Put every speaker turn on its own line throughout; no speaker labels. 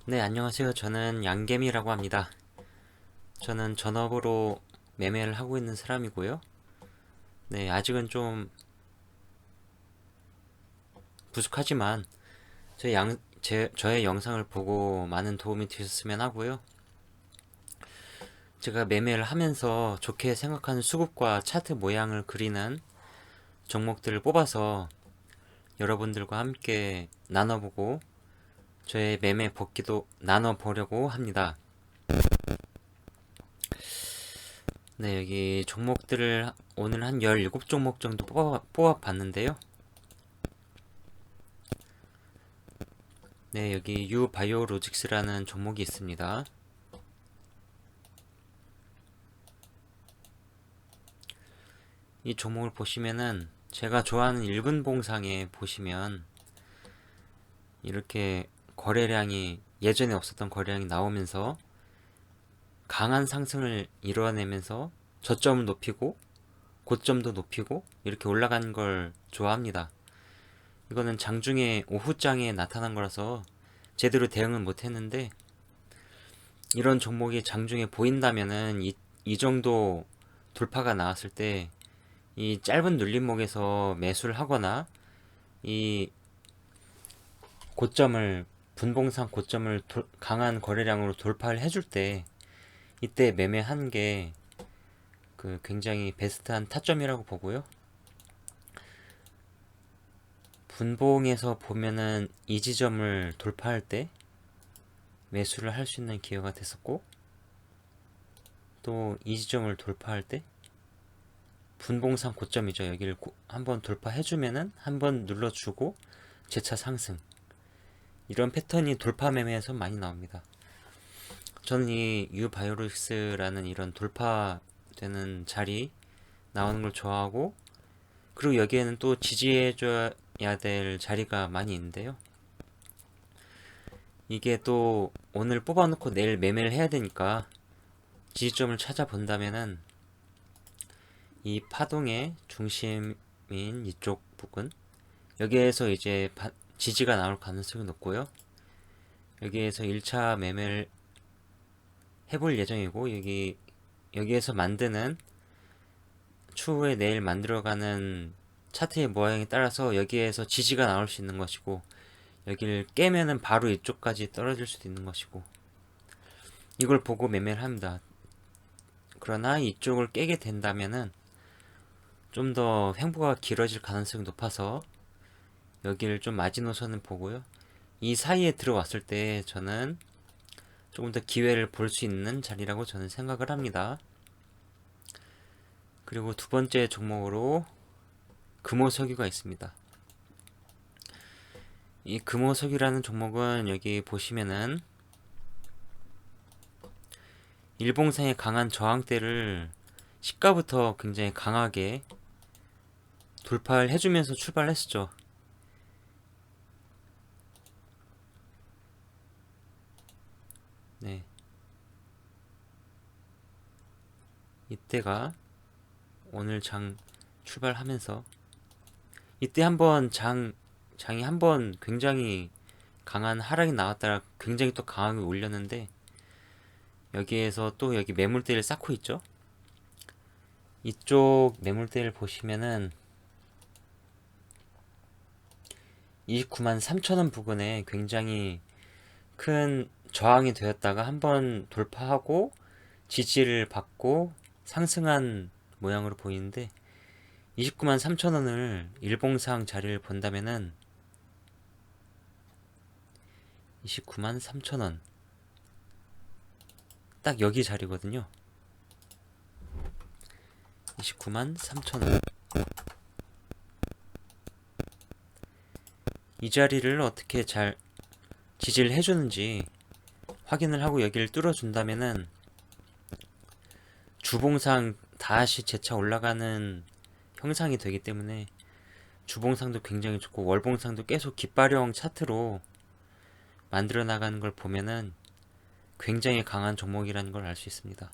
네, 안녕하세요. 저는 양겜이라고 합니다. 저는 전업으로 매매를 하고 있는 사람이고요. 네, 아직은 좀 부족하지만 저의 영상을 보고 많은 도움이 되셨으면 하고요. 제가 매매를 하면서 좋게 생각하는 수급과 차트 모양을 그리는 종목들을 뽑아서 여러분들과 함께 나눠보고 저의 매매 복기도 나눠보려고 합니다. 네, 여기 종목들을 오늘 한 17종목 정도 뽑아봤는데요. 네, 여기 유바이오로직스라는 종목이 있습니다. 이 종목을 보시면은 제가 좋아하는 1분 봉상에 보시면 이렇게 거래량이 예전에 없었던 거래량이 나오면서 강한 상승을 이뤄내면서 저점을 높이고 고점도 높이고 이렇게 올라가는 걸 좋아합니다. 이거는 장중에 오후장에 나타난 거라서 제대로 대응은 못했는데 이런 종목이 장중에 보인다면은 이 정도 돌파가 나왔을 때 이 짧은 눌림목에서 매수를 하거나 이 고점을 분봉상 고점을 강한 거래량으로 돌파를 해줄 때 이때 매매한 게 그 굉장히 베스트한 타점이라고 보고요. 분봉에서 보면은 이 지점을 돌파할 때 매수를 할 수 있는 기회가 됐었고 또 이 지점을 돌파할 때 분봉상 고점이죠. 여기를 한번 돌파해주면은 한번 눌러주고 재차 상승 이런 패턴이 돌파 매매에서 많이 나옵니다. 저는 이 유바이오릭스라는 이런 돌파되는 자리 나오는 걸 좋아하고 그리고 여기에는 또 지지해줘야 될 자리가 많이 있는데요. 이게 또 오늘 뽑아놓고 내일 매매를 해야 되니까 지지점을 찾아본다면은 이 파동의 중심인 이쪽 부분 여기에서 이제 지지가 나올 가능성이 높고요. 여기에서 1차 매매를 해볼 예정이고 여기에서 만드는 추후에 내일 만들어가는 차트의 모양에 따라서 여기에서 지지가 나올 수 있는 것이고 여기를 깨면은 바로 이쪽까지 떨어질 수도 있는 것이고 이걸 보고 매매를 합니다. 그러나 이쪽을 깨게 된다면은 좀 더 횡보가 길어질 가능성이 높아서 여기를 좀 마지노선을 보고요. 이 사이에 들어왔을 때 저는 조금 더 기회를 볼 수 있는 자리라고 저는 생각을 합니다. 그리고 두 번째 종목으로 금호석유가 있습니다. 이 금호석유라는 종목은 여기 보시면은 일봉상의 강한 저항대를 시가부터 굉장히 강하게 돌파를 해주면서 출발했었죠. 네, 이때가 오늘 장 출발하면서 이때 한번 장이 한번 굉장히 강한 하락이 나왔다가 굉장히 또 강하게 올렸는데 여기에서 또 여기 매물대를 쌓고 있죠. 이쪽 매물대를 보시면은 29만 3천원 부근에 굉장히 큰 저항이 되었다가 한번 돌파하고 지지를 받고 상승한 모양으로 보이는데 29만 3천원을 일봉상 자리를 본다면은 29만 3천원 딱 여기 자리거든요. 29만 3천원 이 자리를 어떻게 잘 지지를 해주는지 확인을 하고 여기를 뚫어준다면은 주봉상 다시 재차 올라가는 형상이 되기 때문에 주봉상도 굉장히 좋고 월봉상도 계속 깃발형 차트로 만들어 나가는 걸 보면은 굉장히 강한 종목이라는 걸 알 수 있습니다.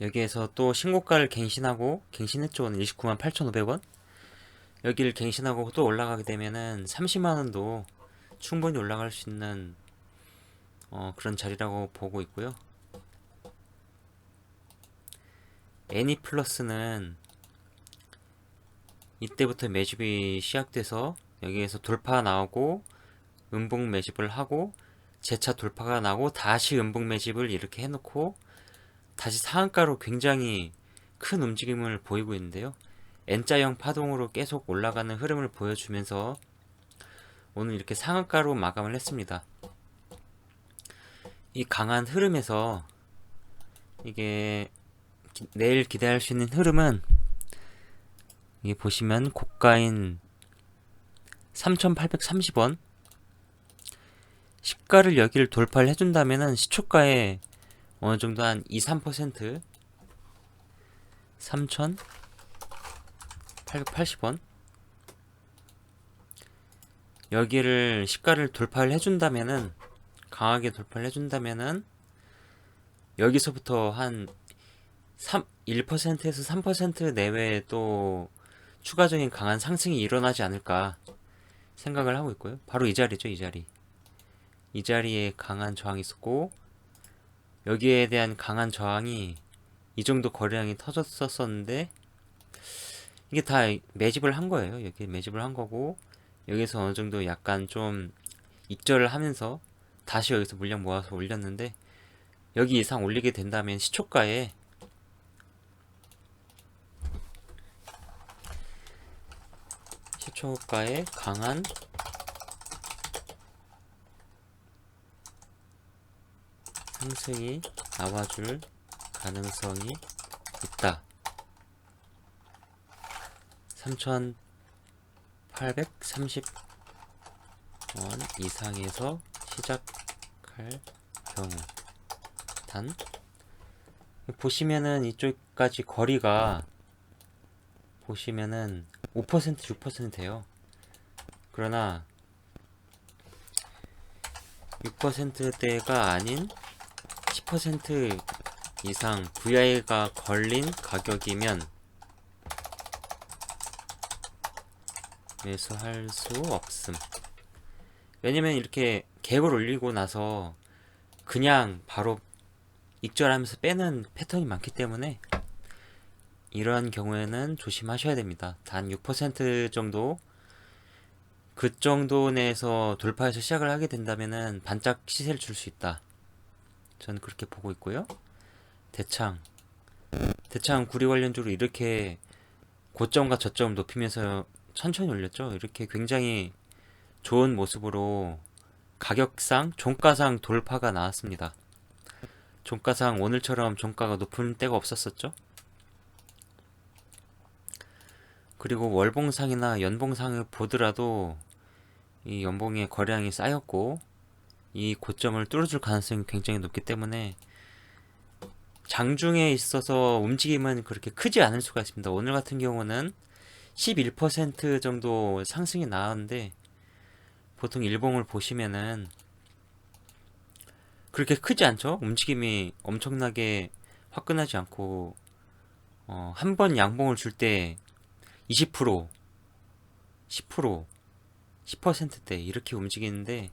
여기에서 또 신고가를 갱신했죠. 오늘 29만 8,500원 여기를 갱신하고 또 올라가게 되면은 30만원도 충분히 올라갈 수 있는 그런 자리라고 보고 있고요. 애니 플러스는 이때부터 매집이 시작돼서 여기에서 돌파 나오고 음봉 매집을 하고 재차 돌파가 나고 다시 음봉 매집을 이렇게 해놓고 다시 상한가로 굉장히 큰 움직임을 보이고 있는데요. N자형 파동으로 계속 올라가는 흐름을 보여주면서 오늘 이렇게 상한가로 마감을 했습니다. 이 강한 흐름에서 이게 내일 기대할 수 있는 흐름은 이게 보시면 고가인 3,830원 시가를 여기를 돌파를 해준다면은 시초가에 어느정도 한 2~3% 3,880원 여기를 시가를 돌파를 해준다면은 강하게 돌파를 해준다면은 여기서부터 한 1%에서 3% 내외에 또 추가적인 강한 상승이 일어나지 않을까 생각을 하고 있고요. 바로 이 자리죠, 이 자리. 이 자리에 강한 저항이 있었고 여기에 대한 강한 저항이 이 정도 거래량이 터졌었는데 이게 다 매집을 한 거예요. 여기 매집을 한 거고 여기서 어느 정도 약간 좀 익절을 하면서 다시 여기서 물량 모아서 올렸는데 여기 이상 올리게 된다면 시초가에 강한 상승이 나와줄 가능성이 있다. 3,830원 이상에서 시작할 경우 단 보시면은 이쪽까지 거리가 보시면은 5% 6%예요. 그러나 6%대가 아닌 10% 이상 VI가 걸린 가격이면 매수할 수 없음. 왜냐면 이렇게 갭을 올리고 나서 그냥 바로 익절하면서 빼는 패턴이 많기 때문에 이러한 경우에는 조심하셔야 됩니다. 단 6% 정도 그 정도 내에서 돌파해서 시작을 하게 된다면은 반짝 시세를 줄 수 있다. 저는 그렇게 보고 있고요. 대창 구리 관련주로 이렇게 고점과 저점을 높이면서 천천히 올렸죠. 이렇게 굉장히 좋은 모습으로 가격상 종가상 돌파가 나왔습니다. 종가상 오늘처럼 종가가 높은 때가 없었었죠. 그리고 월봉상이나 연봉상을 보더라도 이 연봉의 거래량이 쌓였고 이 고점을 뚫어줄 가능성이 굉장히 높기 때문에 장중에 있어서 움직임은 그렇게 크지 않을 수가 있습니다. 오늘 같은 경우는 11% 정도 상승이 나왔는데 보통 일봉을 보시면은 그렇게 크지 않죠? 움직임이 엄청나게 화끈하지 않고 한 번 양봉을 줄 때 20%, 10%, 10%대 이렇게 움직이는데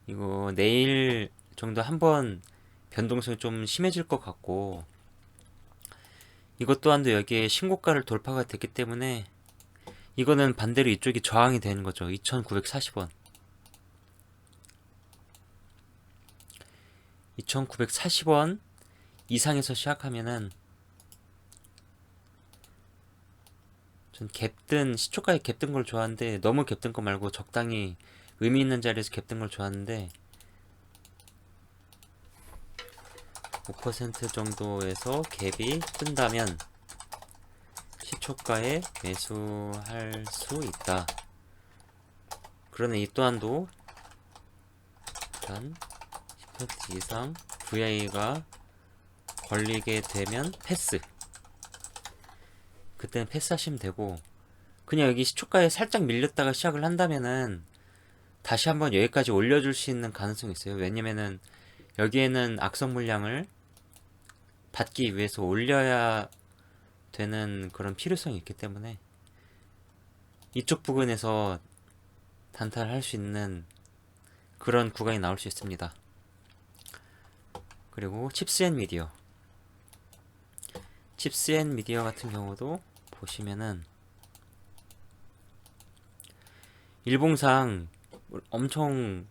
이거 내일 정도 한번 변동성이 좀 심해질 것 같고 이것 또한도 여기에 신고가를 돌파가 됐기 때문에 이거는 반대로 이쪽이 저항이 되는 거죠. 2,940원 2,940원 이상에서 시작하면은 전 갭든 시초가에 갭든 걸 좋아하는데 너무 갭든 거 말고 적당히 의미 있는 자리에서 갭든 걸 좋아하는데 5% 정도에서 갭이 뜬다면 시초가에 매수할 수 있다. 그러나 이 또한도 일단 10% 이상 VI가 걸리게 되면 패스. 그때는 패스하시면 되고 그냥 여기 시초가에 살짝 밀렸다가 시작을 한다면은 다시 한번 여기까지 올려줄 수 있는 가능성이 있어요. 왜냐면은 여기에는 악성 물량을 받기 위해서 올려야 되는 그런 필요성이 있기 때문에 이쪽 부근에서 단타를 할 수 있는 그런 구간이 나올 수 있습니다. 그리고 칩스앤미디어 같은 경우도 보시면은 일봉상 엄청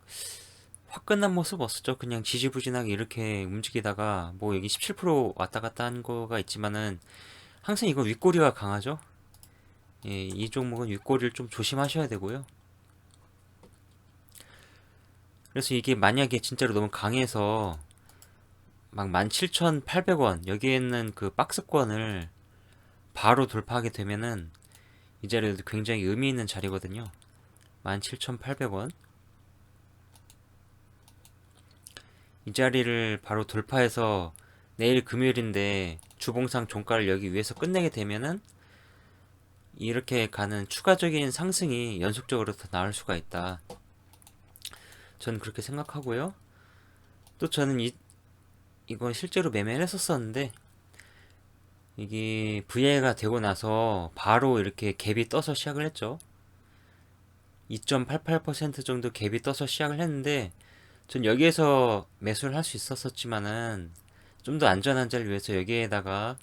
화끈한 모습 없었죠. 그냥 지지부진하게 이렇게 움직이다가 뭐 여기 17% 왔다 갔다 한 거가 있지만은 항상 이거 윗꼬리가 강하죠. 예, 이 종목은 윗꼬리를 좀 조심하셔야 되고요. 그래서 이게 만약에 진짜로 너무 강해서 막 17,800원 여기에 있는 그 박스권을 바로 돌파하게 되면은 이 자리도 굉장히 의미 있는 자리거든요. 17,800원 이 자리를 바로 돌파해서 내일 금요일인데 주봉상 종가를 여기 위에서 끝내게 되면은 이렇게 가는 추가적인 상승이 연속적으로 더 나올 수가 있다. 저는 그렇게 생각하고요. 또 저는 이건 실제로 매매를 했었었는데 이게 VI가 되고 나서 바로 이렇게 갭이 떠서 시작을 했죠. 2.88% 정도 갭이 떠서 시작을 했는데 전 여기에서 매수를 할 수 있었지만은 좀 더 안전한 자리를 위해서 여기에다가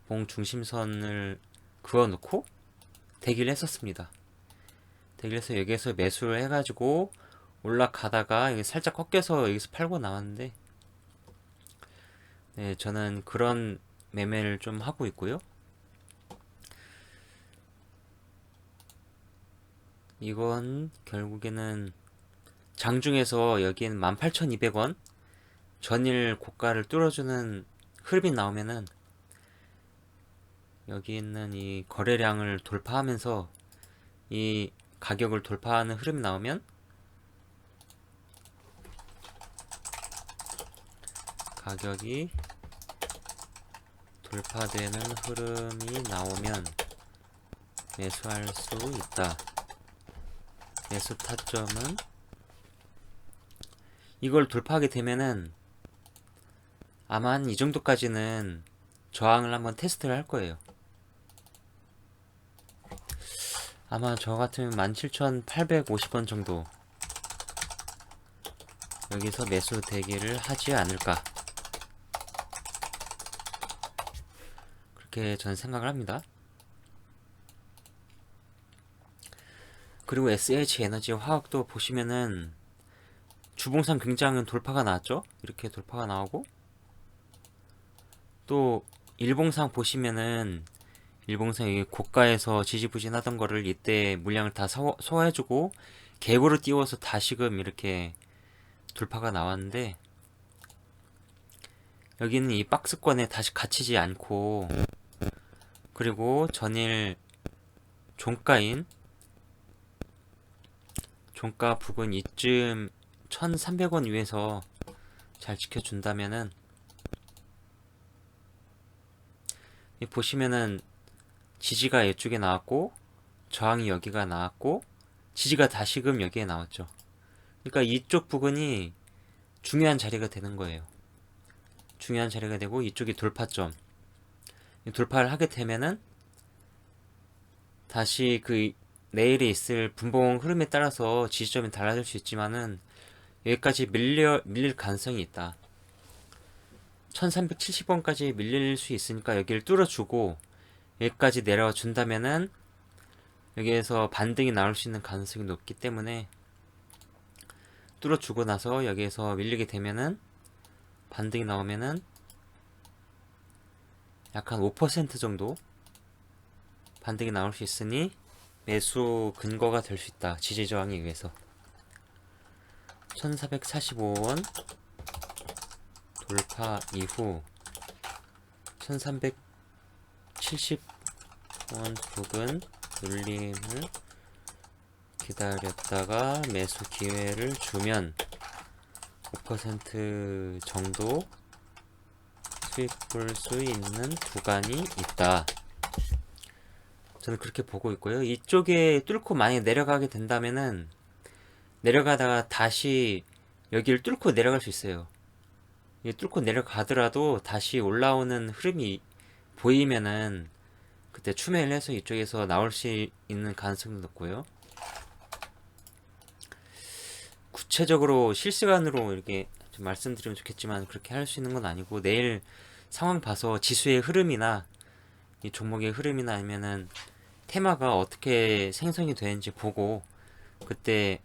봉 중심선을 그어놓고 대기를 했었습니다. 대기를 해서 여기에서 매수를 해가지고 올라가다가 여기 살짝 꺾여서 여기서 팔고 나왔는데 네, 저는 그런 매매를 좀 하고 있고요. 이건 결국에는 장중에서 여기는 18,200원 전일 고가를 뚫어주는 흐름이 나오면은 여기 있는 이 거래량을 돌파하면서 이 가격을 돌파하는 흐름이 나오면 가격이 돌파되는 흐름이 나오면 매수할 수 있다. 매수 타점은 이걸 돌파하게 되면은 아마 한 이 정도까지는 저항을 한번 테스트를 할 거예요. 아마 저 같으면 17,850원 정도 여기서 매수 대기를 하지 않을까 그렇게 저는 생각을 합니다. 그리고 SH에너지 화학도 보시면은 주봉상 굉장한 돌파가 나왔죠. 이렇게 돌파가 나오고 또 일봉상 보시면은 일봉상 이 고가에서 지지부진하던 거를 이때 물량을 다 소화해주고 갭으로 띄워서 다시금 이렇게 돌파가 나왔는데 여기는 이 박스권에 다시 갇히지 않고 그리고 전일 종가인 종가 부근 이쯤 1,300원 위에서 잘 지켜준다면은 보시면은 지지가 이쪽에 나왔고 저항이 여기가 나왔고 지지가 다시금 여기에 나왔죠. 그러니까 이쪽 부근이 중요한 자리가 되는 거예요. 중요한 자리가 되고 이쪽이 돌파점 돌파를 하게 되면은 다시 그 내일에 있을 분봉 흐름에 따라서 지지점이 달라질 수 있지만은 여기까지 밀릴 가능성이 있다. 1370원까지 밀릴 수 있으니까 여기를 뚫어주고 여기까지 내려와 준다면은 여기에서 반등이 나올 수 있는 가능성이 높기 때문에 뚫어주고 나서 여기에서 밀리게 되면은 반등이 나오면은 약간 5% 정도 반등이 나올 수 있으니 매수 근거가 될 수 있다. 지지 저항에 의해서 1445원 돌파 이후 1370원 부근 눌림을 기다렸다가 매수 기회를 주면 5% 정도 수익 볼 수 있는 구간이 있다. 저는 그렇게 보고 있고요. 이쪽에 뚫고 많이 내려가게 된다면은 내려가다가 다시 여기를 뚫고 내려갈 수 있어요. 뚫고 내려가더라도 다시 올라오는 흐름이 보이면은 그때 추매를 해서 이쪽에서 나올 수 있는 가능성도 높고요. 구체적으로 실시간으로 이렇게 좀 말씀드리면 좋겠지만 그렇게 할 수 있는 건 아니고 내일 상황 봐서 지수의 흐름이나 이 종목의 흐름이나 아니면은 테마가 어떻게 생성이 되는지 보고 그때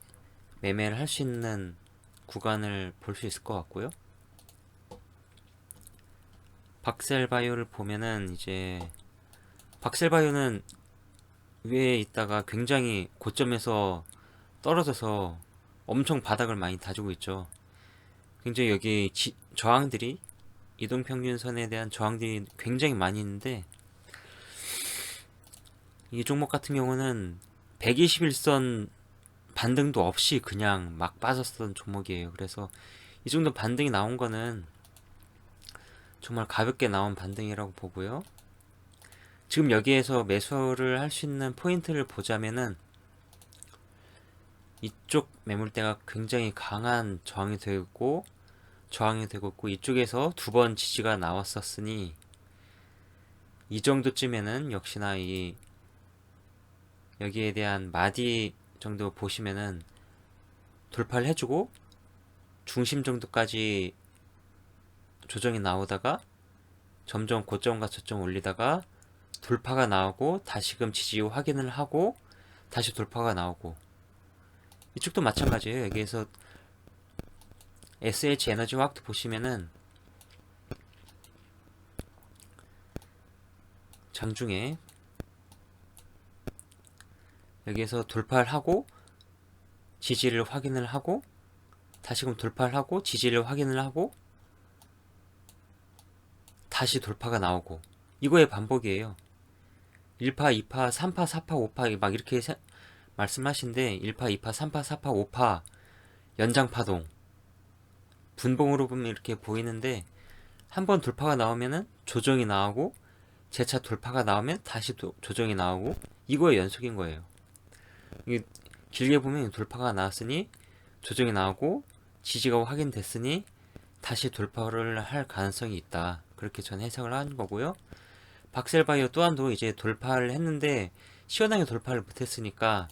매매를 할 수 있는 구간을 볼 수 있을 것 같고요. 박셀바이오를 보면은 이제 박셀바이오는 위에 있다가 굉장히 고점에서 떨어져서 엄청 바닥을 많이 다지고 있죠. 굉장히 여기 저항들이 이동평균선에 대한 저항들이 굉장히 많이 있는데 이 종목 같은 경우는 121선 반등도 없이 그냥 막 빠졌던 종목이에요. 그래서 이 정도 반등이 나온 거는 정말 가볍게 나온 반등이라고 보고요. 지금 여기에서 매수를 할 수 있는 포인트를 보자면은 이쪽 매물대가 굉장히 강한 저항이 되고 있고 이쪽에서 두 번 지지가 나왔었으니 이 정도쯤에는 역시나 이 여기에 대한 마디 정도 보시면은 돌파를 해주고 중심 정도까지 조정이 나오다가 점점 고점과 저점 올리다가 돌파가 나오고 다시금 지지 확인을 하고 다시 돌파가 나오고 이쪽도 마찬가지예요. 여기에서 SH 에너지 화학도 보시면은 장중에 여기에서 돌파를 하고 지지를 확인을 하고 다시금 돌파를 하고 지지를 확인을 하고 다시 돌파가 나오고 이거의 반복이에요. 1파, 2파, 3파, 4파, 5파 막 이렇게 말씀하신데 1파, 2파, 3파, 4파, 5파 연장파동 분봉으로 보면 이렇게 보이는데 한번 돌파가 나오면은 조정이 나오고 재차 돌파가 나오면 다시 또 조정이 나오고 이거의 연속인 거예요. 이게 길게 보면 돌파가 나왔으니 조정이 나오고 지지가 확인됐으니 다시 돌파를 할 가능성이 있다. 그렇게 저는 해석을 하는 거고요. 박셀바이오 또한도 이제 돌파를 했는데 시원하게 돌파를 못했으니까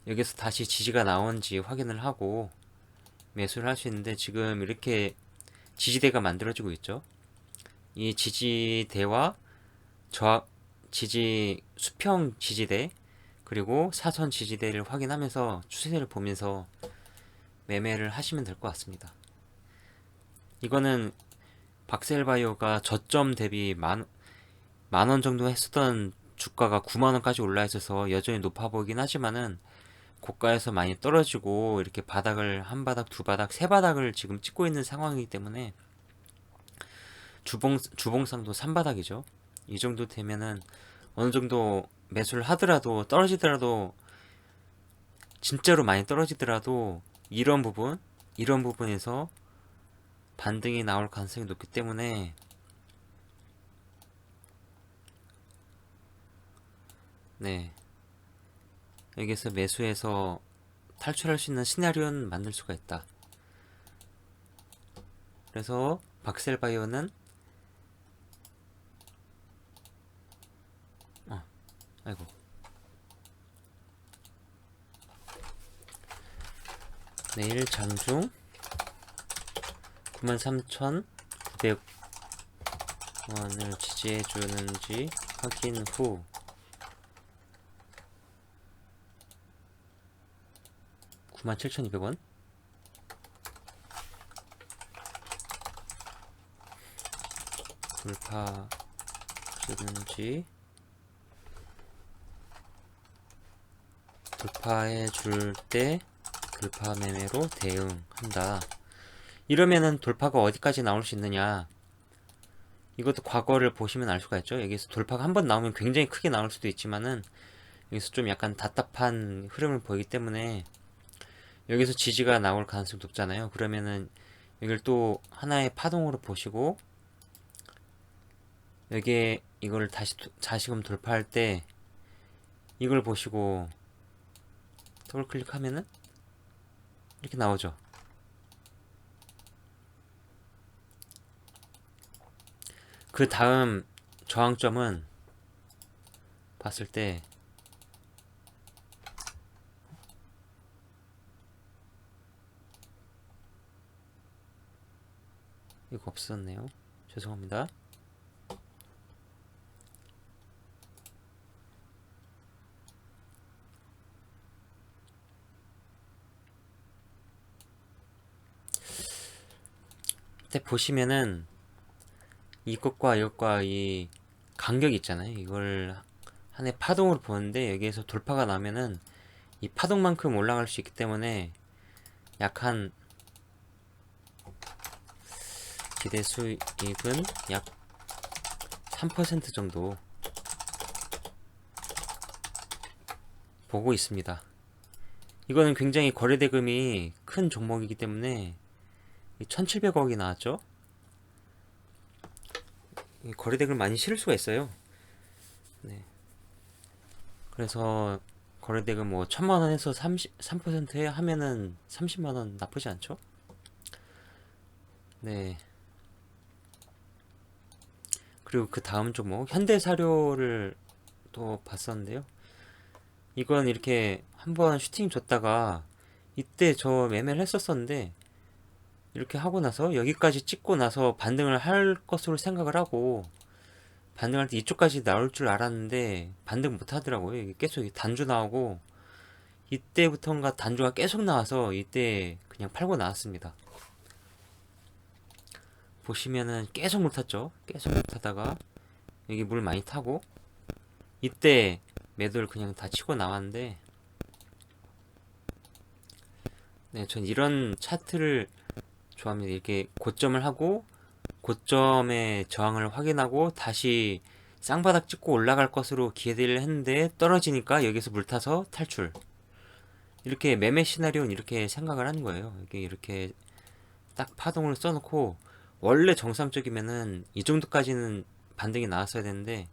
여기서 다시 지지가 나온지 확인을 하고 매수를 할 수 있는데 지금 이렇게 지지대가 만들어지고 있죠. 이 지지대와 수평 지지대 그리고 사선 지지대를 확인하면서 추세를 보면서 매매를 하시면 될 것 같습니다. 이거는 박셀바이오가 저점 대비 만원 정도 했었던 주가가 9만원까지 올라 있어서 여전히 높아 보이긴 하지만은 고가에서 많이 떨어지고 이렇게 바닥을 한 바닥, 두 바닥, 세 바닥을 지금 찍고 있는 상황이기 때문에 주봉상도 3바닥이죠. 이 정도 되면은 어느 정도 매수를 하더라도 떨어지더라도 진짜로 많이 떨어지더라도 이런 부분에서 반등이 나올 가능성이 높기 때문에 네 여기서 매수해서 탈출할 수 있는 시나리오는 만들 수가 있다. 그래서 박셀바이오는 아이고 내일 장중 93,900원을 지지해 주는지 확인 후 97,200원 돌파 주는지 돌파해 줄 때 돌파 매매로 대응한다. 이러면은 돌파가 어디까지 나올 수 있느냐, 이것도 과거를 보시면 알 수가 있죠. 여기서 돌파가 한 번 나오면 굉장히 크게 나올 수도 있지만은 여기서 좀 약간 답답한 흐름을 보이기 때문에 여기서 지지가 나올 가능성이 높잖아요. 그러면은 여기를 또 하나의 파동으로 보시고 여기에 이거를 다시금 돌파할 때 이걸 보시고 더블 클릭하면은 이렇게 나오죠. 그 다음 저항점은 봤을 때 이거 없었네요. 죄송합니다. 밑에 보시면은 이것과 이것과 이 간격 있잖아요. 이걸 하나의 파동으로 보는데 여기에서 돌파가 나면은 이 파동만큼 올라갈 수 있기 때문에 약 한 기대 수익은 약 3% 정도 보고 있습니다. 이거는 굉장히 거래대금이 큰 종목이기 때문에 1700억이 나왔죠. 거래대금 많이 실을 수가 있어요. 네. 그래서 거래대금 뭐 1000만원에서 3% 하면은 30만원 나쁘지 않죠? 네. 그리고 그 다음 종목 현대사료를 또 봤었는데요. 이건 이렇게 한번 슈팅 줬다가 이때 저 매매를 했었었는데 이렇게 하고 나서 여기까지 찍고 나서 반등을 할 것으로 생각을 하고 반등할 때 이쪽까지 나올 줄 알았는데 반등 못 하더라고요. 이게 계속 단주 나오고 이때부터인가 단주가 계속 나와서 이때 그냥 팔고 나왔습니다. 보시면은 계속 물 탔죠. 계속 물 타다가 여기 물 많이 타고 이때 매도를 그냥 다 치고 나왔는데 네, 전 이런 차트를 좋아합니다. 이렇게 고점을 하고 고점의 저항을 확인하고 다시 쌍바닥 찍고 올라갈 것으로 기대를 했는데 떨어지니까 여기서 물 타서 탈출. 이렇게 매매 시나리오는 이렇게 생각을 하는 거예요. 이렇게 딱 파동을 써놓고 원래 정상적이면은 이 정도까지는 반등이 나왔어야 되는데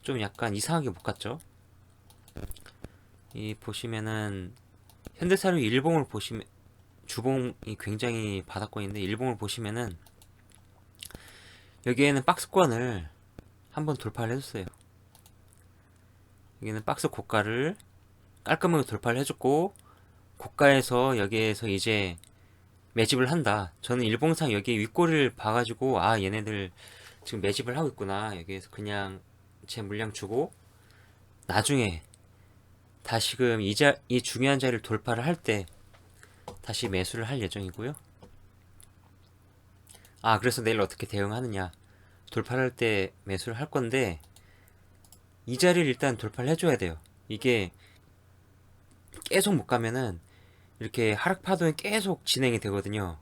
좀 약간 이상하게 못 갔죠. 이 보시면은 현대사료 일봉을 보시면 주봉이 굉장히 바닥권인데 일봉을 보시면은 여기에는 박스권을 한번 돌파를 해줬어요. 여기는 박스 고가를 깔끔하게 돌파를 해줬고 고가에서 여기에서 이제 매집을 한다. 저는 일봉상 여기 윗꼬리를 봐가지고 아 얘네들 지금 매집을 하고 있구나. 여기에서 그냥 제 물량 주고 나중에 다시금 이 중요한 자리를 돌파를 할 때 다시 매수를 할 예정이고요. 아 그래서 내일 어떻게 대응하느냐. 돌파를 할 때 매수를 할 건데 이 자리를 일단 돌파를 해줘야 돼요. 이게 계속 못 가면은 이렇게 하락 파동이 계속 진행이 되거든요.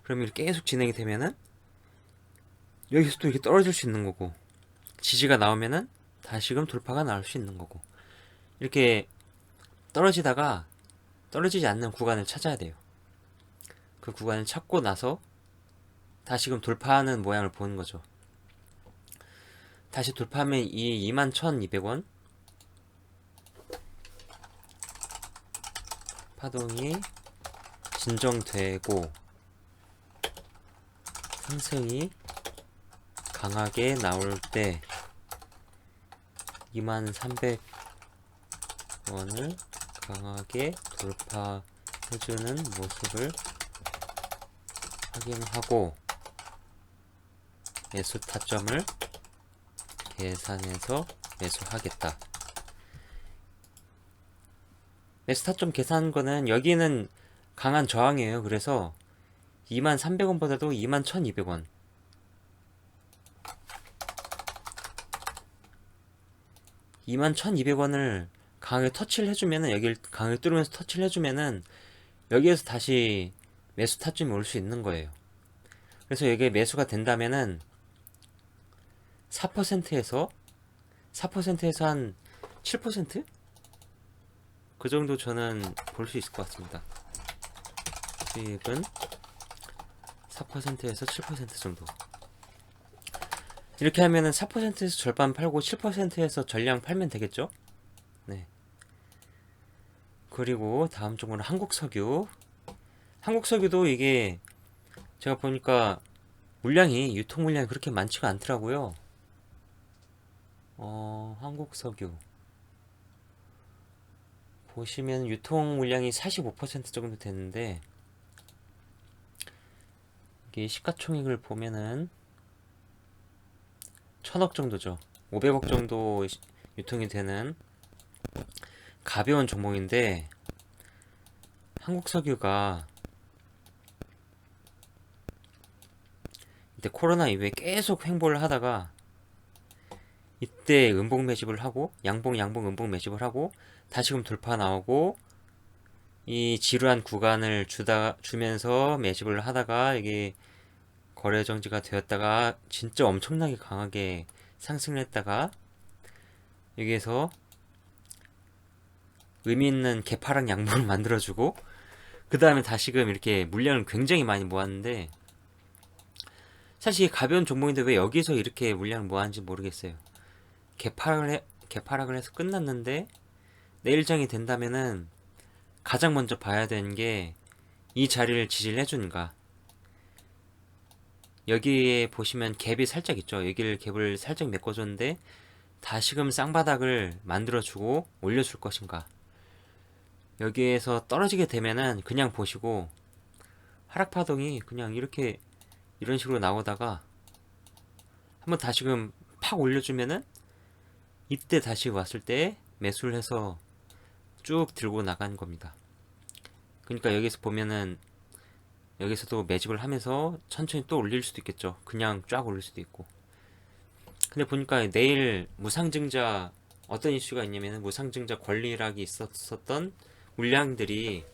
그럼 이렇게 계속 진행이 되면은 여기서 또 이렇게 떨어질 수 있는 거고 지지가 나오면은 다시금 돌파가 나올 수 있는 거고 이렇게 떨어지다가 떨어지지 않는 구간을 찾아야 돼요. 그 구간을 찾고 나서 다시금 돌파하는 모양을 보는 거죠. 다시 돌파하면 이 21,200원 파동이 진정되고 상승이 강하게 나올 때 23,300원을 강하게 돌파해주는 모습을 확인하고 매수 타점을 계산해서 매수하겠다. 매수 타점 계산한 거는 여기는 강한 저항이에요. 그래서 23,300원보다도 21,200원 21,200원을 강하게 터치를 해주면은 여기를 강하게 뚫으면서 터치를 해주면은 여기에서 다시 매수 타점이 올 수 있는 거예요. 그래서 여기에 매수가 된다면은 4%에서 한 7%? 그 정도 저는 볼 수 있을 것 같습니다. 수익은 4%에서 7% 정도. 이렇게 하면은 4%에서 절반 팔고 7%에서 전량 팔면 되겠죠? 네. 그리고 다음 쪽으로 한국석유. 한국석유도 이게 제가 보니까 유통 물량이 그렇게 많지가 않더라고요. 한국석유. 보시면 유통 물량이 45% 정도 되는데 여기 시가총액을 보면은 1000억 정도죠. 500억 정도 유통이 되는 가벼운 종목인데, 한국석유가 이때 코로나 이후에 계속 횡보를 하다가 이때 음봉 매집을 하고 양봉 음봉 매집을 하고 다시금 돌파 나오고 이 지루한 구간을 주면서 매집을 하다가 이게 거래 정지가 되었다가 진짜 엄청나게 강하게 상승을 했다가 여기에서 의미 있는 개파락 양봉을 만들어주고 그 다음에 다시금 이렇게 물량을 굉장히 많이 모았는데, 사실 가벼운 종목인데 왜 여기서 이렇게 물량을 모았는지 모르겠어요. 개파락을 해서 끝났는데 내일장이 된다면은 가장 먼저 봐야 되는 게 이 자리를 지지를 해주는가. 여기에 보시면 갭이 살짝 있죠. 여기를 갭을 살짝 메꿔줬는데 다시금 쌍바닥을 만들어주고 올려줄 것인가. 여기에서 떨어지게 되면은 그냥 보시고 하락파동이 그냥 이렇게 이런 식으로 나오다가 한번 다시금 팍 올려주면은 이때 다시 왔을 때 매수를 해서 쭉 들고 나가는 겁니다. 그러니까 여기서 보면은 여기서도 매집을 하면서 천천히 또 올릴 수도 있겠죠. 그냥 쫙 올릴 수도 있고. 근데 보니까 내일 무상증자 어떤 이슈가 있냐면은 무상증자 권리락이 있었던 물량들이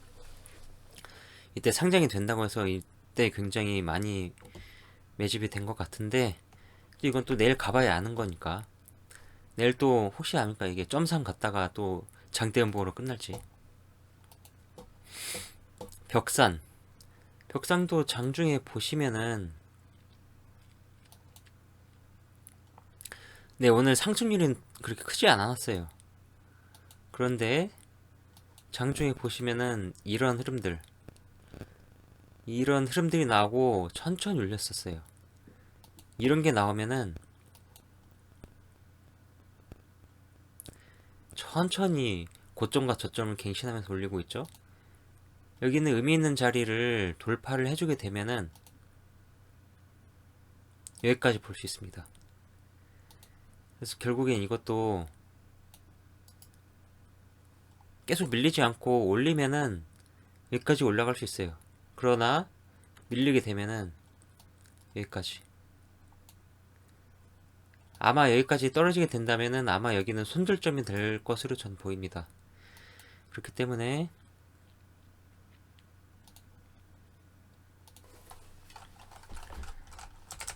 이때 상장이 된다고 해서 이때 굉장히 많이 매집이 된 것 같은데, 이건 또 내일 가봐야 아는 거니까. 내일 또 혹시 압니까? 이게 점상 갔다가 또 장대음봉으로 끝날지. 벽상도 장중에 보시면은 네, 오늘 상승률은 그렇게 크지 않았어요. 그런데 장중에 보시면은 이런 흐름들이 나오고 천천히 올렸었어요. 이런 게 나오면은 천천히 고점과 저점을 갱신하면서 올리고 있죠. 여기는 의미 있는 자리를 돌파를 해주게 되면은 여기까지 볼 수 있습니다. 그래서 결국엔 이것도 계속 밀리지 않고 올리면은 여기까지 올라갈 수 있어요. 그러나 밀리게 되면은 여기까지, 아마 여기까지 떨어지게 된다면은 아마 여기는 손절점이 될 것으로 전 보입니다. 그렇기 때문에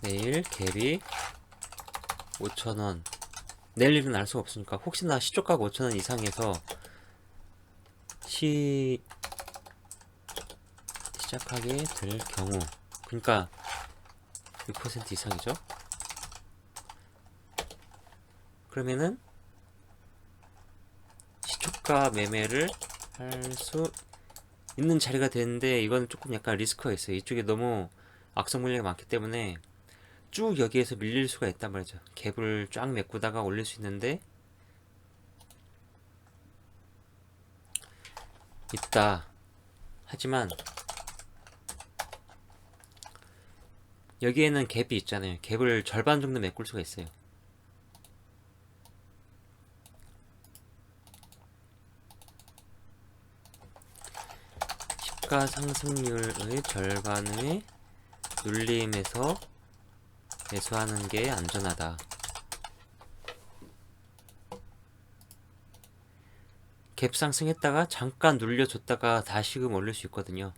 내일 갭이 5,000원, 내일 일은 알 수가 없으니까 혹시나 시초가가 5,000원 이상에서 시작하게 될 경우, 그러니까 6% 이상이죠. 그러면은 시초가 매매를 할 수 있는 자리가 되는데, 이건 조금 약간 리스크가 있어요. 이쪽에 너무 악성 물량이 많기 때문에 쭉 여기에서 밀릴 수가 있단 말이죠. 갭을 쫙 메꾸다가 올릴 수 있는데 있다. 하지만 여기에는 갭이 있잖아요. 갭을 절반 정도 메꿀 수가 있어요. 시가 상승률의 절반의 눌림에서 매수하는 게 안전하다. 갭 상승했다가 잠깐 눌려줬다가 다시금 올릴 수 있거든요.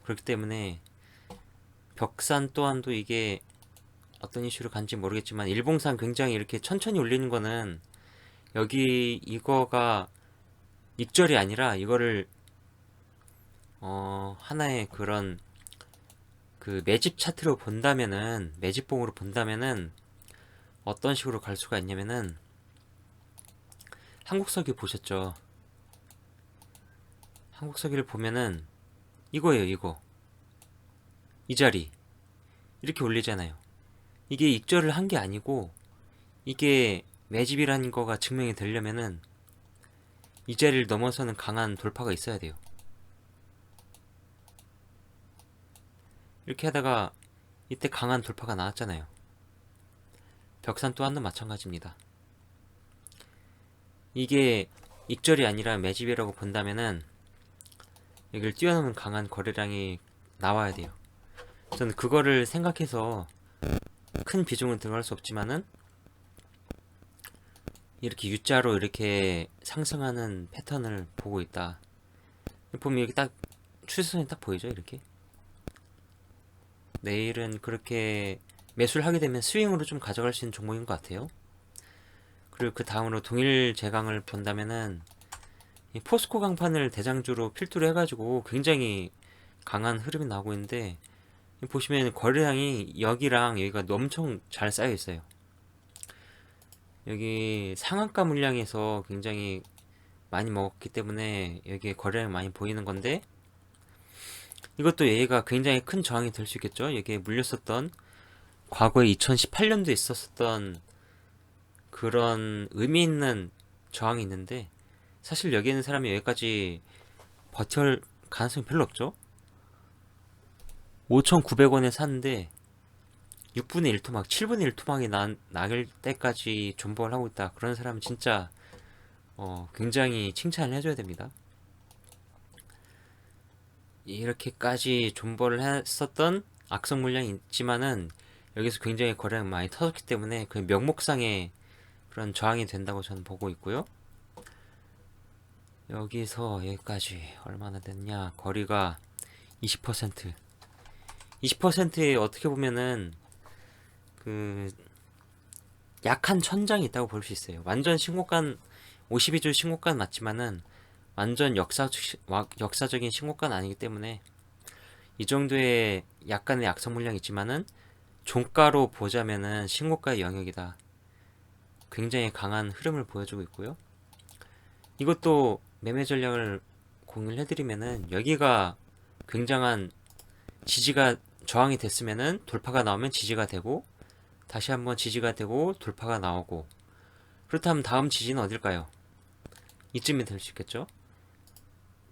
그렇기 때문에 벽산 또한도 이게 어떤 이슈로 간지 모르겠지만 일봉상 굉장히 이렇게 천천히 올리는 거는 여기 이거가 익절이 아니라 이거를 하나의 그런 그 매집 차트로 본다면은, 매집봉으로 본다면은 어떤 식으로 갈 수가 있냐면은, 한국석유 보셨죠? 한국석유를 보면은 이거예요. 이거 이 자리 이렇게 올리잖아요. 이게 익절을 한 게 아니고 이게 매집이라는 거가 증명이 되려면은 이 자리를 넘어서는 강한 돌파가 있어야 돼요. 이렇게 하다가 이때 강한 돌파가 나왔잖아요. 벽산 또한도 마찬가지입니다. 이게 익절이 아니라 매집이라고 본다면은 여기를 뛰어넘는 강한 거래량이 나와야 돼요. 저는 그거를 생각해서 큰 비중은 들어갈 수 없지만은 이렇게 U자로 이렇게 상승하는 패턴을 보고 있다. 보면 여기 딱 추세선이 딱 보이죠? 이렇게. 내일은 그렇게 매수를 하게 되면 스윙으로 좀 가져갈 수 있는 종목인 것 같아요. 그리고 그 다음으로 동일 제강을 본다면은 이 포스코 강판을 대장주로 필두로 해가지고 굉장히 강한 흐름이 나오고 있는데, 보시면 거래량이 여기랑 여기가 엄청 잘 쌓여 있어요. 여기 상한가 물량에서 굉장히 많이 먹었기 때문에 여기에 거래량이 많이 보이는 건데, 이것도 얘가 굉장히 큰 저항이 될 수 있겠죠. 여기에 물렸었던 과거에 2018년도에 있었던 그런 의미 있는 저항이 있는데, 사실 여기 있는 사람이 여기까지 버틸 가능성이 별로 없죠. 5,900원에 샀는데 6분의 1 토막, 7분의 1 토막이 나길 때까지 존버를 하고 있다. 그런 사람은 진짜 굉장히 칭찬을 해줘야 됩니다. 이렇게까지 존버를 했었던 악성 물량이 있지만은 여기서 굉장히 거래량이 많이 터졌기 때문에 그 명목상의 그런 저항이 된다고 저는 보고 있고요. 여기서 여기까지 얼마나 됐냐? 거리가 20%. 20%에 어떻게 보면은 그 약한 천장이 있다고 볼 수 있어요. 완전 신고가 52주 신고가 맞지만은 완전 역사적인 신고가는 아니기 때문에 이 정도의 약간의 약성 물량이 있지만은 종가로 보자면은 신고가의 영역이다. 굉장히 강한 흐름을 보여주고 있고요. 이것도 매매 전략을 공유를 해드리면은 여기가 굉장한 지지가 저항이 됐으면은 돌파가 나오면 지지가 되고, 다시 한번 지지가 되고 돌파가 나오고, 그렇다면 다음 지지는 어딜까요? 이쯤이 될 수 있겠죠.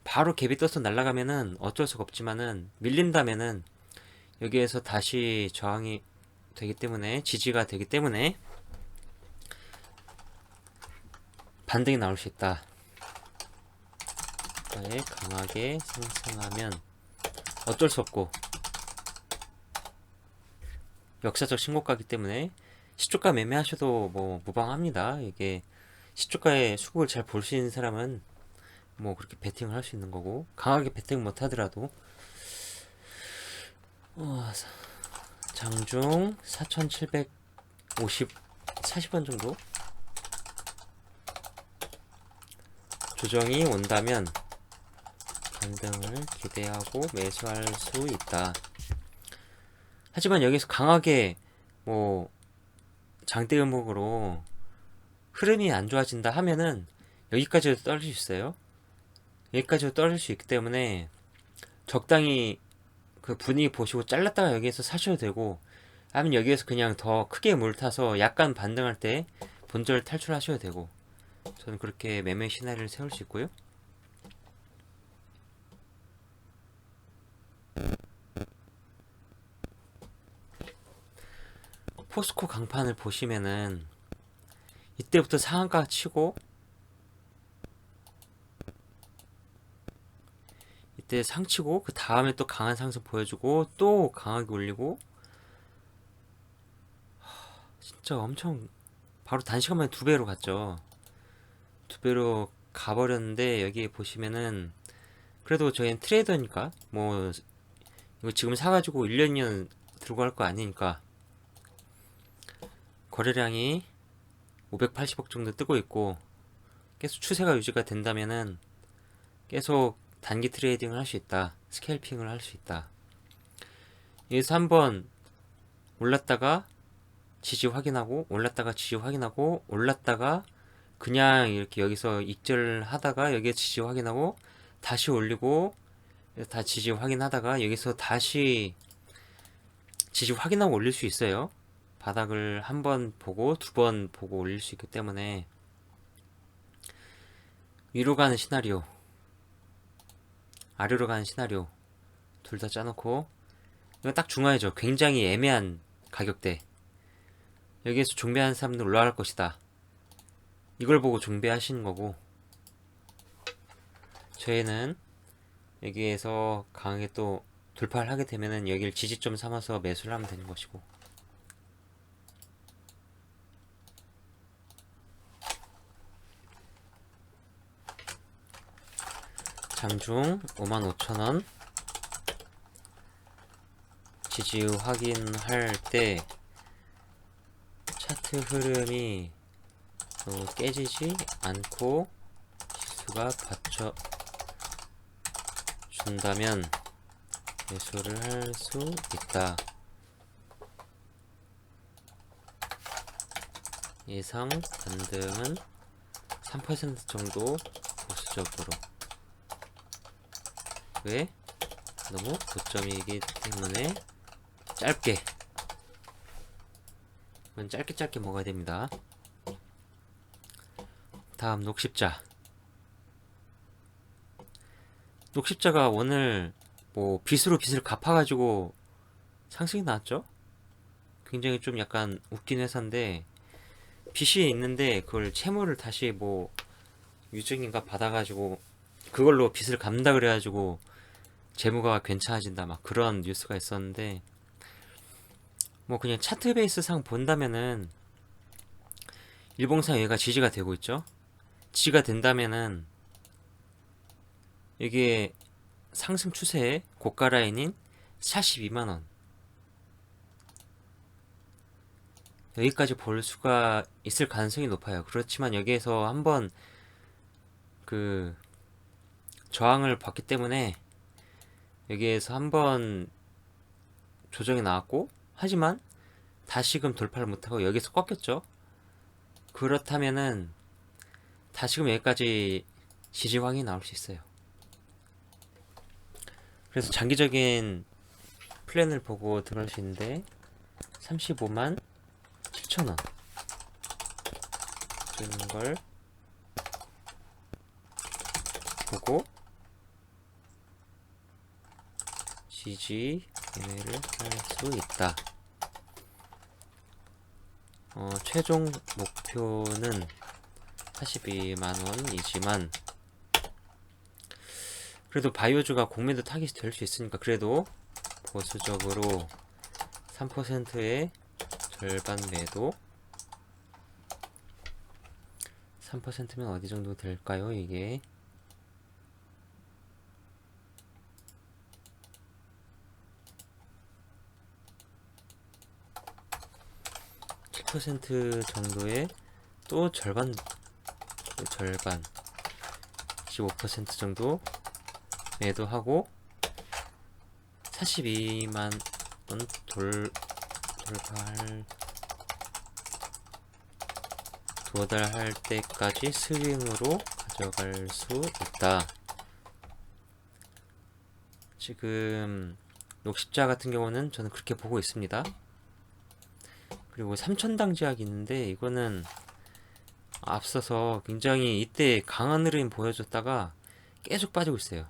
바로 갭이 떠서 날아가면은 어쩔 수가 없지만은 밀린다면은 여기에서 다시 저항이 되기 때문에, 지지가 되기 때문에 반등이 나올 수 있다. 강하게 상승하면 어쩔 수 없고 역사적 신고가이기 때문에 시초가 매매하셔도 뭐 무방합니다. 이게 시초가의 수급을 잘 볼 수 있는 사람은 뭐 그렇게 베팅을 할 수 있는 거고, 강하게 베팅 못 하더라도 장중 4,750 40원 정도 조정이 온다면 반등을 기대하고 매수할 수 있다. 하지만 여기서 강하게 뭐 장대 음목으로 흐름이 안 좋아진다 하면은 여기까지도 떨어질 수 있어요. 여기까지도 떨어질 수 있기 때문에 적당히 그 분위기 보시고 잘랐다가 여기에서 사셔도 되고, 아니면 여기에서 그냥 더 크게 물타서 약간 반등할 때 본절 탈출하셔도 되고, 저는 그렇게 매매 시나리오를 세울 수 있고요. 포스코 강판을 보시면은 이때부터 상한가 치고, 이때 상치고 그 다음에 또 강한 상승 보여주고 또 강하게 올리고, 진짜 엄청 바로 단시간 만에 두 배로 갔죠. 두 배로 가버렸는데, 여기 보시면은 그래도 저희는 트레이더니까 뭐 이거 지금 사가지고 1년 2년 들고 갈 거 아니니까, 거래량이 580억 정도 뜨고 있고 계속 추세가 유지가 된다면은 계속 단기 트레이딩을 할 수 있다. 스캘핑을 할 수 있다. 여기서 한번 올랐다가 지지 확인하고, 올랐다가 지지 확인하고, 올랐다가 그냥 이렇게 여기서 익절 하다가 여기에 지지 확인하고 다시 올리고, 다 지지 확인하다가 여기서 다시 지지 확인하고 올릴 수 있어요. 바닥을 한 번 보고 두 번 보고 올릴 수 있기 때문에 위로 가는 시나리오, 아래로 가는 시나리오 둘 다 짜놓고 이거 딱 중요하죠. 굉장히 애매한 가격대. 여기에서 종배하는 사람들 올라갈 것이다. 이걸 보고 종배하시는 거고, 저희는 여기에서 강하게 또 돌파를 하게 되면은 여기를 지지점 삼아서 매수를 하면 되는 것이고, 장중 55,000원 지지 확인할 때 차트 흐름이 깨지지 않고 지수가 받쳐준다면 매수를 할 수 있다. 예상 반등은 3% 정도 보수적으로. 왜? 너무 고점이기 때문에 짧게, 이건 짧게 먹어야 됩니다. 다음 녹십자. 녹십자가 오늘 뭐 빚으로 빚을 갚아가지고 상승이 나왔죠. 굉장히 좀 약간 웃긴 회사인데, 빚이 있는데 그걸 채무를 다시 뭐 유증인가 받아가지고 그걸로 빚을 갚는다 그래가지고 재무가 괜찮아진다 막 그런 뉴스가 있었는데, 뭐 그냥 차트 베이스 상 본다면은 일봉상 얘가 지지가 되고 있죠. 지지가 된다면은 이게 상승 추세의 고가 라인인 42만원 여기까지 볼 수가 있을 가능성이 높아요. 그렇지만 여기에서 한번 그 저항을 받기 때문에 여기에서 한번 조정이 나왔고, 하지만 다시금 돌파를 못하고 여기서 꺾였죠. 그렇다면은 다시금 여기까지 지지 확인이 나올 수 있어요. 그래서 장기적인 플랜을 보고 들어갈 수 있는데, 35만 7천원 주는 걸 보고 지지 매매를 할 수 있다. 최종 목표는 42만원이지만 그래도 바이오주가 공매도 타깃이 될 수 있으니까 그래도 보수적으로 3%의 절반 매도. 3%면 어디 정도 될까요? 이게 7% 정도의 또 절반 15% 정도 매도하고 42만 원 도달할 때까지 스윙으로 가져갈 수 있다. 지금 녹십자 같은 경우는 저는 그렇게 보고 있습니다. 그리고 3천당 제약이 있는데 이거는 앞서서 굉장히 이때 강한 흐름 보여줬다가 계속 빠지고 있어요.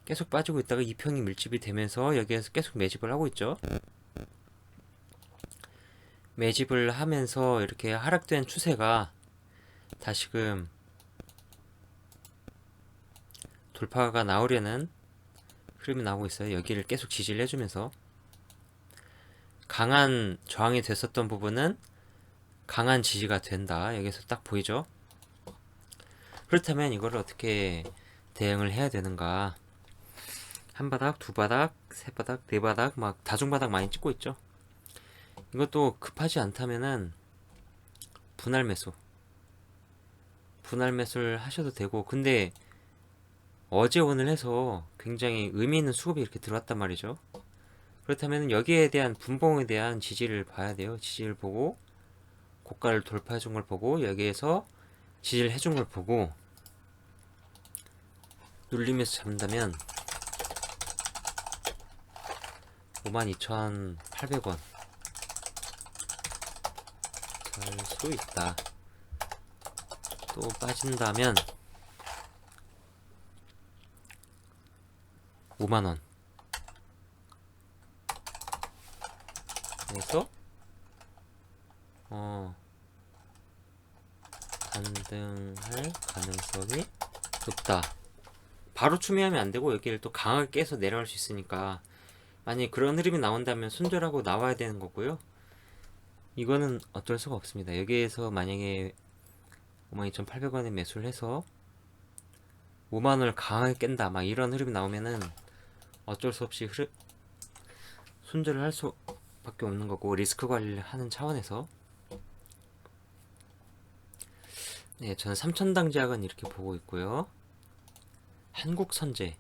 계속 빠지고 있다가 이평이 밀집이 되면서 여기에서 계속 매집을 하고 있죠. 매집을 하면서 이렇게 하락된 추세가 다시금 돌파가 나오려는 흐름이 나오고 있어요. 여기를 계속 지지를 해주면서 강한 저항이 됐었던 부분은 강한 지지가 된다. 여기서 딱 보이죠? 그렇다면 이걸 어떻게 대응을 해야 되는가? 한 바닥, 두 바닥, 세 바닥, 네 바닥, 막 다중바닥 많이 찍고 있죠. 이것도 급하지 않다면은 분할 매수를 하셔도 되고, 근데 어제 오늘 해서 굉장히 의미 있는 수급이 이렇게 들어왔단 말이죠. 그렇다면 여기에 대한 분봉에 대한 지지를 봐야 돼요. 지지를 보고 고가를 돌파해 준 걸 보고 여기에서 지지를 해준 걸 보고 눌리면서 잡는다면 52,800원 살 수 있다. 또 빠진다면 5만원 그래서 반등할 가능성이 높다. 바로 추매하면 안 되고 여기를 또 강하게 깨서 내려갈 수 있으니까 만약에 그런 흐름이 나온다면 손절하고 나와야 되는 거고요. 이거는 어쩔 수가 없습니다. 여기에서 만약에 52,800원에 매수를 해서 5만원을 강하게 깬다 막 이런 흐름이 나오면은 어쩔 수 없이 손절을 할 수밖에 없는 거고, 리스크 관리를 하는 차원에서 네, 저는 삼천당 제약은 이렇게 보고 있고요. 한국선제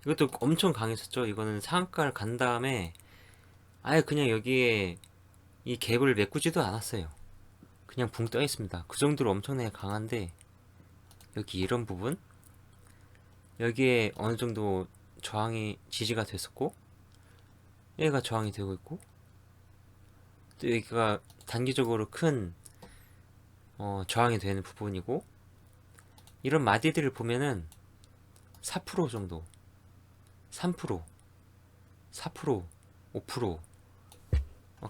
이것도 엄청 강했었죠. 이거는 상한가를 간 다음에 아예 그냥 여기에 이 갭을 메꾸지도 않았어요. 그냥 붕 떠 있습니다. 그 정도로 엄청나게 강한데, 여기 이런 부분 여기에 어느 정도 저항이 지지가 됐었고, 얘가 저항이 되고 있고, 또 여기가 단기적으로 큰 저항이 되는 부분이고, 이런 마디들을 보면은 4% 정도, 3%, 4%, 5%,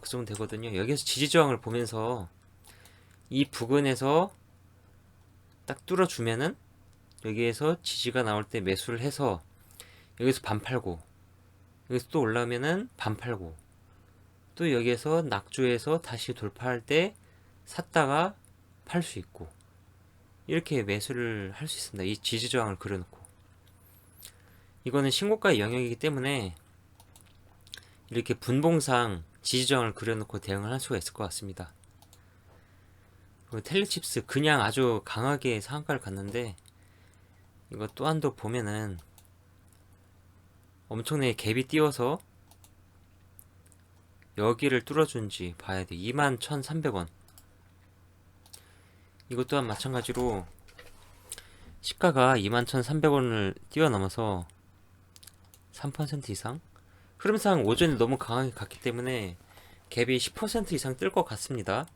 그 정도 되거든요. 여기서 지지 저항을 보면서 이 부근에서 딱 뚫어주면은 여기에서 지지가 나올 때 매수를 해서 여기서 반 팔고, 여기서 또 올라오면은 반 팔고, 또 여기에서 낙조해서 다시 돌파할 때 샀다가 팔 수 있고, 이렇게 매수를 할 수 있습니다. 이 지지 저항을 그려놓고. 이거는 신고가의 영역이기 때문에 이렇게 분봉상 지지 저항을 그려놓고 대응을 할 수가 있을 것 같습니다. 그리고 텔레칩스 그냥 아주 강하게 상한가를 갔는데, 이거 또한도 보면은 엄청나게 갭이 띄어서 여기를 뚫어준지 봐야 돼. 21,300원. 이것 또한 마찬가지로 시가가 21,300원을 뛰어넘어서 3% 이상, 흐름상 오전에 너무 강하게 갔기 때문에 갭이 10% 이상 뜰 것 같습니다.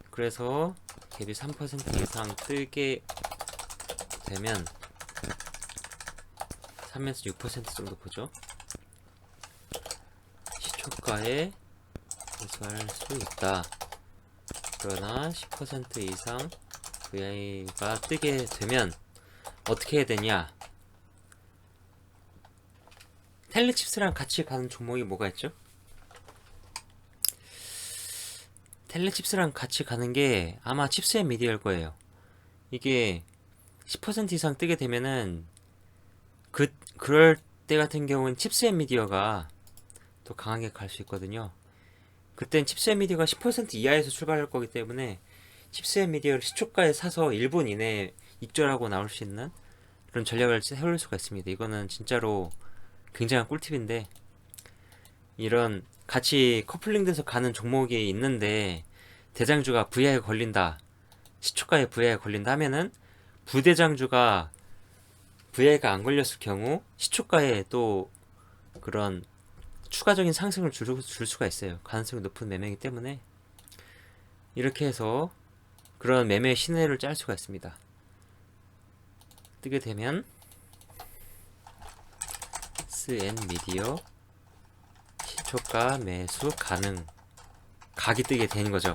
그래서 갭이 3% 이상 뜨게 되면 3에서 6% 정도 보죠. 시초가에 매수할 수 있다. 그러나 10% 이상 VI가 뜨게 되면 어떻게 해야 되냐? 텔레칩스랑 같이 가는 종목이 뭐가 있죠? 텔레칩스랑 같이 가는 게 아마 칩스앤미디어일 거예요. 이게 10% 이상 뜨게 되면은 그럴 때 같은 경우는 칩스앤미디어가 더 강하게 갈 수 있거든요. 그땐 칩스앤미디어가 10% 이하에서 출발할 거기 때문에 칩스앤미디어를 시초가에 사서 1분 이내에 익절하고 나올 수 있는 그런 전략을 세울 수가 있습니다. 이거는 진짜로 굉장한 꿀팁인데, 이런 같이 커플링돼서 가는 종목이 있는데 대장주가 VI에 걸린다, 시초가에 VI에 걸린다 하면은 부대장주가 VI가 안 걸렸을 경우 시초가에 또 그런 추가적인 상승을 줄 수가 있어요. 가능성이 높은 매매이기 때문에 이렇게 해서 그런 매매 시나리오를 짤 수가 있습니다. 뜨게 되면 칩스앤미디어 시초가 매수 가능, 각이 뜨게 되는 거죠.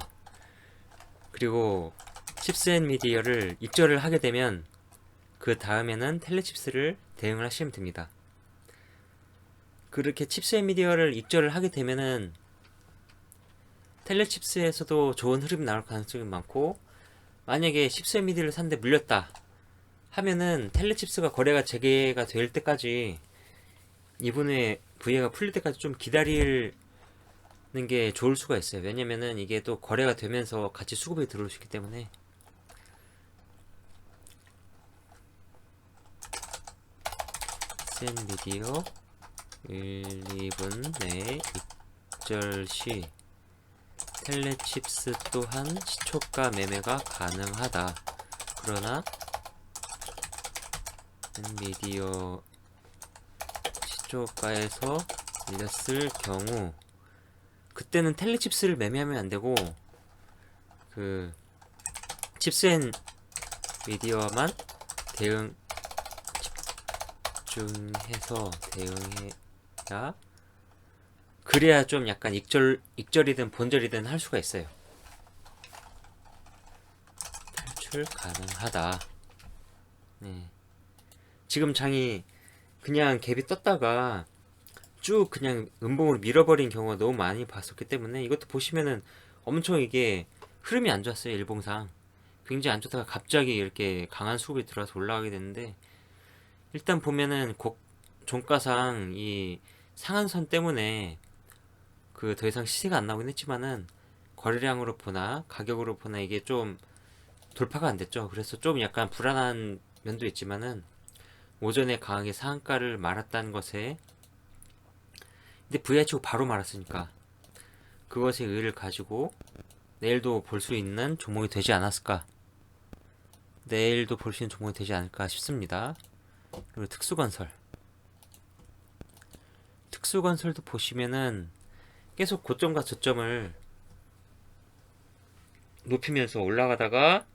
그리고 칩스앤미디어를 익절을 하게 되면 그 다음에는 텔레칩스를 대응을 하시면 됩니다. 그렇게 칩스앤미디어를 익절을 하게 되면은 텔레칩스에서도 좋은 흐름이 나올 가능성이 많고, 만약에 칩스앤미디어를 샀는데 물렸다 하면은 텔레칩스가 거래가 재개가 될 때까지, 이분의 VI가 풀릴 때까지 좀 기다리는 게 좋을 수가 있어요. 왜냐면은 이게 또 거래가 되면서 같이 수급이 들어올 수 있기 때문에. 칩스앤미디어 1, 2분 내에 익절 시 텔레칩스 또한 시초가 매매가 가능하다. 그러나 엔비디어 시초가에서 밀렸을 경우 그때는 텔레칩스를 매매하면 안되고 그 칩스앤미디어만 집중해서 대응해야 그래야 좀 약간 익절이든 본절이든 할 수가 있어요. 탈출 가능하다. 네. 지금 장이 그냥 갭이 떴다가 쭉 그냥 음봉으로 밀어버린 경우가 너무 많이 봤었기 때문에 이것도 보시면은 엄청 이게 흐름이 안 좋았어요. 일봉상 굉장히 안 좋다가 갑자기 이렇게 강한 수급이 들어와서 올라가게 됐는데, 일단 보면은 종가상 이 상한선 때문에 그 더 이상 시세가 안 나오긴 했지만은 거래량으로 보나 가격으로 보나 이게 좀 돌파가 안 됐죠. 그래서 좀 약간 불안한 면도 있지만은 오전에 강하게 상한가를 말았다는 것에, 근데 VI 치고 바로 말았으니까 그것에 의의를 가지고 내일도 볼 수 있는 종목이 되지 않았을까, 내일도 볼 수 있는 종목이 되지 않을까 싶습니다. 그리고 특수건설도 보시면은 계속 고점과 저점을 높이면서 올라가다가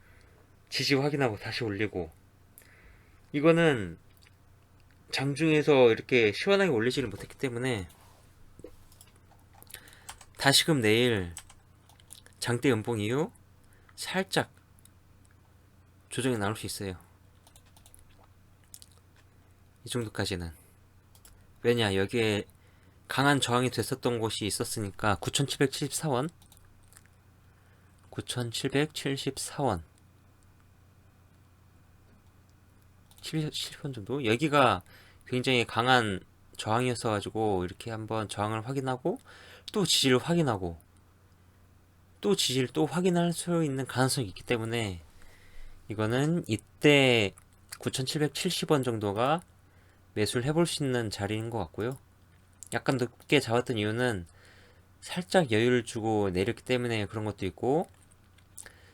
지지 확인하고 다시 올리고, 이거는 장중에서 이렇게 시원하게 올리지를 못했기 때문에 다시금 내일 장대 음봉 이후 살짝 조정이 나올 수 있어요. 이 정도까지는. 왜냐, 여기에 강한 저항이 됐었던 곳이 있었으니까 9,774원 9,774원 70원 정도? 여기가 굉장히 강한 저항이었어 가지고 이렇게 한번 저항을 확인하고 또 지지를 확인하고 또 지지를 또 확인할 수 있는 가능성이 있기 때문에 이거는 이때 9,770원 정도가 매수를 해볼 수 있는 자리인 것 같고요. 약간 높게 잡았던 이유는 살짝 여유를 주고 내렸기 때문에 그런 것도 있고,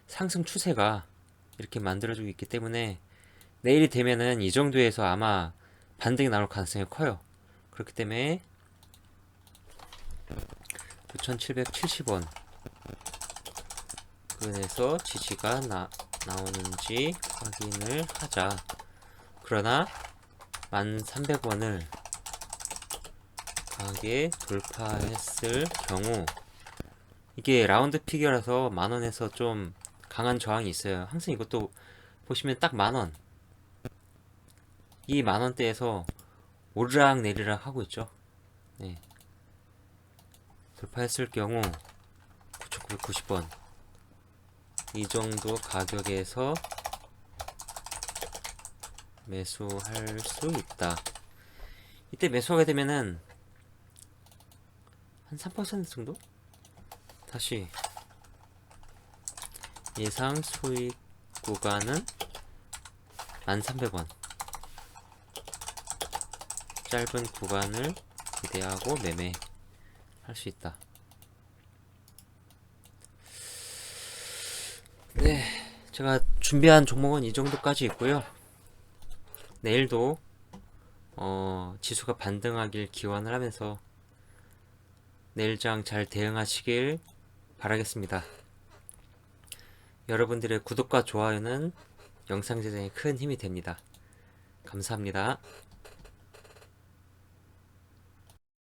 상승 추세가 이렇게 만들어지고 있기 때문에 내일이 되면은 이 정도에서 아마 반등이 나올 가능성이 커요. 그렇기 때문에 9,770원 근에서 지지가 나오는지 확인을 하자. 그러나 1,300원을 강하게 돌파했을 경우, 이게 라운드 피겨라서 만원에서 좀 강한 저항이 있어요. 항상 이것도 보시면 딱 만원, 이 만원대에서 오르락 내리락 하고 있죠. 네. 돌파했을 경우 9,990원 이 정도 가격에서 매수할 수 있다. 이때 매수하게 되면은 한 3% 정도? 다시 예상 수익 구간은 1,300원, 짧은 구간을 기대하고 매매할 수 있다. 네, 제가 준비한 종목은 이 정도까지 있고요. 내일도 지수가 반등하길 기원을 하면서 내일장 잘 대응하시길 바라겠습니다. 여러분들의 구독과 좋아요는 영상 제작에 큰 힘이 됩니다. 감사합니다.